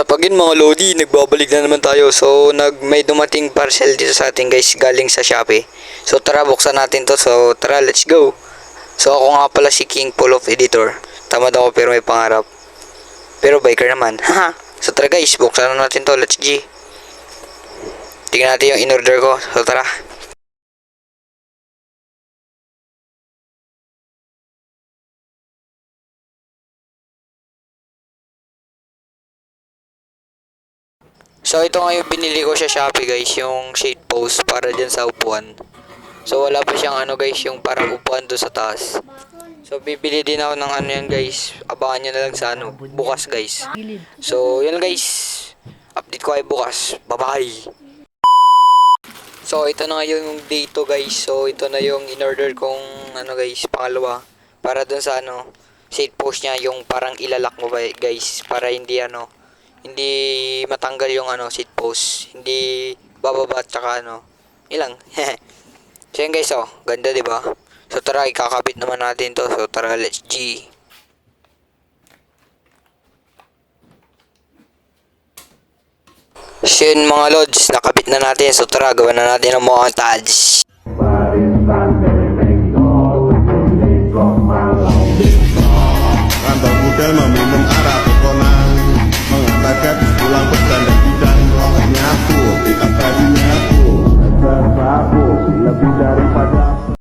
What's up again mga Lodi, nagbabalik na naman tayo. So may dumating parcel dito sa atin guys, galing sa Shopee. So tara, buksan natin to. So tara, let's go. So ako nga pala si King Full of Editor. Tamad ako pero may pangarap. Pero biker naman. Haha. So tara guys, buksan na natin to. Let's G. Tingnan natin yung in-order ko. So tara. So ito nga yung binili ko sa Shopee guys, yung shade post para dyan sa upuan. So wala pa siyang ano guys, yung parang upuan doon sa taas. So bibili din ako ng ano yan guys, abangan nyo na lang sa ano, bukas guys. So yun guys, update ko ay bukas, bye bye. So ito na nga yung day to guys, so ito na yung in-order kong ano guys, pangalawa. Para doon sa ano, shade post niya, yung parang ilalak mo ba guys, para hindi ano, hindi matanggal yung ano seat post, hindi bababa at saka ano ilang. So yun guys, oh ganda diba? So tara, ikakabit naman natin to. So tara, let's G. So yun mga lods, nakabit na natin. So tara, gawa na natin ang montage. Rantau muda meminum arak kekonang, mengatakan pulang bercanda bidang rohnya nyapu, tidak tadinya aku, tersapu lebih daripada